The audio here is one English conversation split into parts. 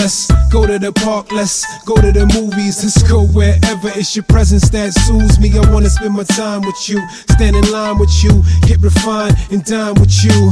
Let's go to the park, let's go to the movies, let's go wherever. It's your presence that soothes me. I wanna spend my time with you, stand in line with you, get refined and dine with you,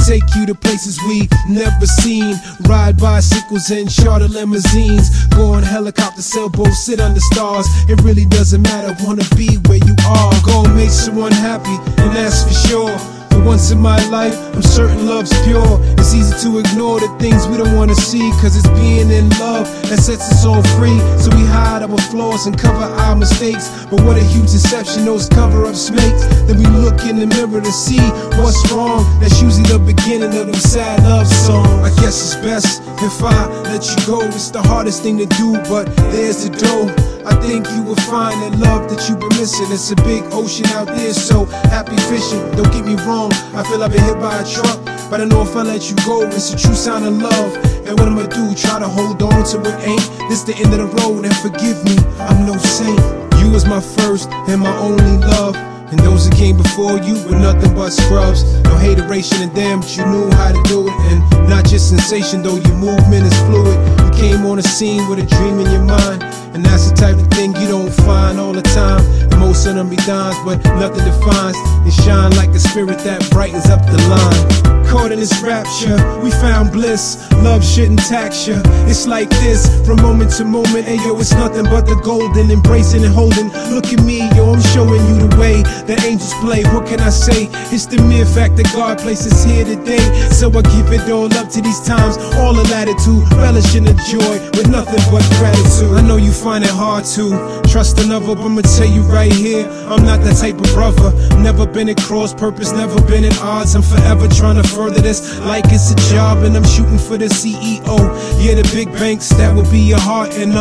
take you to places we never seen, ride bicycles and charter limousines, go on helicopter, sailboats, sit under stars. It really doesn't matter, wanna be where you are. Go make someone happy, and that's for sure. But once in my life, I'm certain love's pure. It's easy to ignore the things we don't wanna see, cause it's being in love that sets us all free. So we hide our flaws and cover our mistakes, but what a huge deception those cover-ups make. Then we look in the mirror to see what's wrong. That's usually the beginning of them sad love songs. I guess it's best if I let you go. It's the hardest thing to do, but there's the dough. I think you will find that love that you've been missing. It's a big ocean out there, so happy fishing. Don't get me wrong, I feel I've been hit by a truck, but I know if I let you go, it's a true sign of love. And what I'ma do, try to hold on to it ain't this the end of the road, and forgive me, I'm no saint. You was my first and my only love, and those that came before you were nothing but scrubs. No hateration in them, but you knew how to do it. And not just sensation, though your movement is fluid. You came on the scene with a dream in your mind, and that's the type of thing you don't find all the time. And most of them be dimes, but nothing defines. They shine like a spirit that brightens up the line. Caught in this rapture, we found bliss. Love shouldn't tax you. It's like this, from moment to moment. And yo, it's nothing but the golden, embracing and holding. Look at me, yo, I'm showing you the way that angels play. What can I say? It's the mere fact that God places here today. So I give it all up to these times, all the latitude, relishing the joy with nothing but gratitude. I know you find it hard to trust another, but I'ma tell you right here, I'm not that type of brother. Never been at cross purpose, never been at odds. I'm forever trying to further this like it's a job, and I'm shooting for the CEO. Yeah, the big banks, that would be your heart, and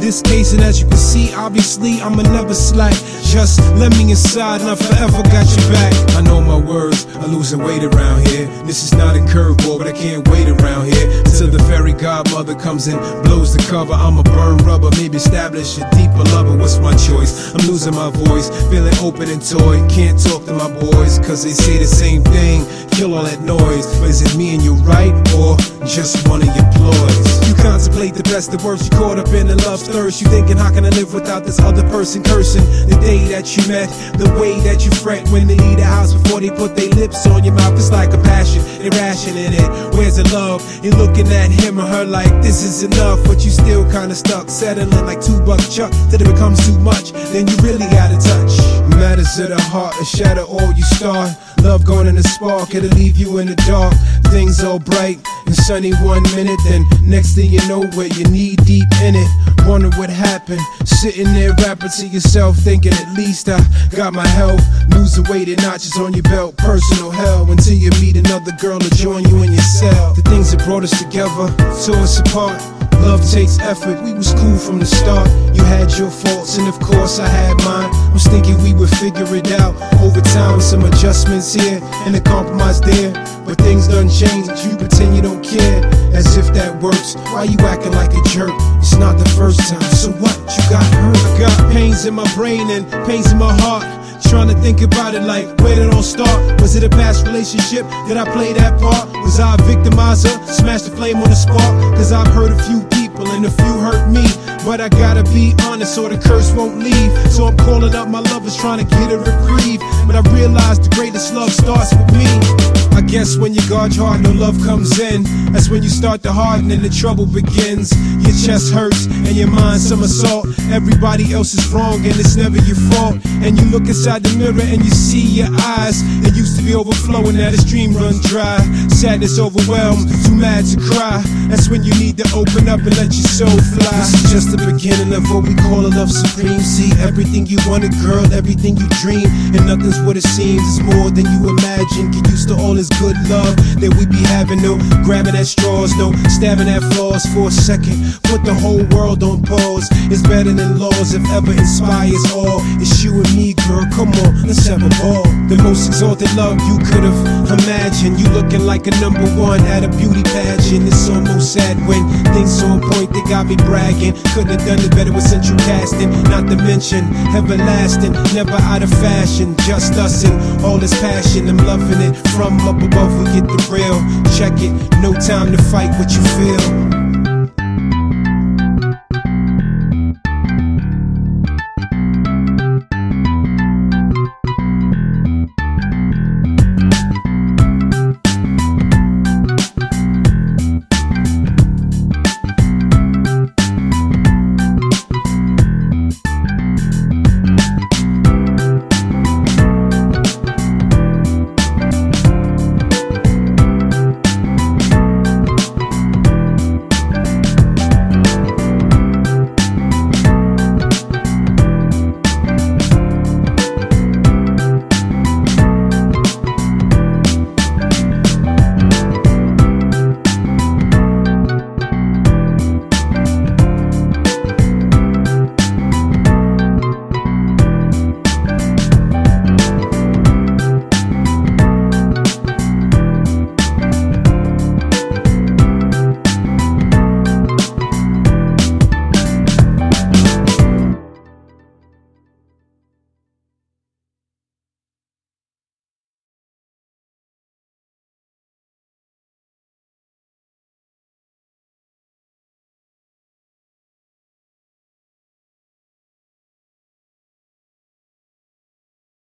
this case. And as you can see, obviously I'ma never slack. Just let me inside, and I forever got your back. I know my words are losing weight around here. This is not a curveball, but I can't wait around here till the fairy godmother comes and blows the cover. I'ma burn rubber, maybe establish a deeper lover. What's my choice? I'm losing my voice, feeling open and toy. Can't talk to my boys, cause they say the same thing. Kill all that noise. But is it me and you right, or just one of your ploys? You contemplate the best of worst, you caught up in the love thirst. You thinking, how can I live without this other person cursing? The day that you met, the way that you fret when they leave the house before they put their lips on your mouth. It's like a passion, they rationing it. Where's the love? You're looking at him or her like this is enough, but you still kinda stuck, settling like $2 Chuck till it becomes too much. Then you really gotta touch matters of the heart and shatter all you start. Love going in a spark, it'll leave you in the dark. Things all bright and sunny 1 minute, then next thing you know, where you knee deep in it. Wonder what happened, sitting there rapping to yourself, thinking at least I got my health. Losing weight and notches on your belt, personal hell, until you meet another girl to join you in your cell. The things that brought us together tore us apart. Love takes effort, we was cool from the start. You had your faults and of course I had mine. Was thinking we would figure it out over time, with some adjustments here and a compromise there. But things done changed, you pretend you don't care, as if that works. Why you acting like a jerk? It's not the first time, so what? You got hurt. I got pains in my brain and pains in my heart, trying to think about it like, where did it all start? Was it a past relationship? Did I play that part? Was I a victimizer? Smashed the flame on the spark? Cause I've hurt a few people and a few hurt me, but I gotta be honest or the curse won't leave. So I'm calling up my lovers trying to get a reprieve, but I realize the greatest love starts with me. I guess when you guard your heart, no love comes in. That's when you start to harden and the trouble begins. Your chest hurts and your mind somersault. Everybody else is wrong and it's never your fault. And you look inside the mirror and you see your eyes. It used to be overflowing, now the stream run dry. Sadness overwhelmed, too mad to cry. That's when you need to open up and let your soul fly. This is just the beginning of what we call a love supreme. See everything you wanted, girl, everything you dream, and nothing's what it seems. It's more than you imagine. Get used to all this good love that we be having. No grabbing at straws, no stabbing at flaws for a second. Put the whole world on pause. It's better than laws, if ever inspires all. It's you and me, girl, come on, let's have a ball. The most exalted love you could have imagined. You looking like a #1 at a beauty pageant. It's almost sad when things so on point, they got me bragging. Couldn't have done it better with central casting. Not to mention everlasting, never out of fashion. Just us and all this passion, I'm loving it. From up above we get the real. Check it, no time to fight what you feel.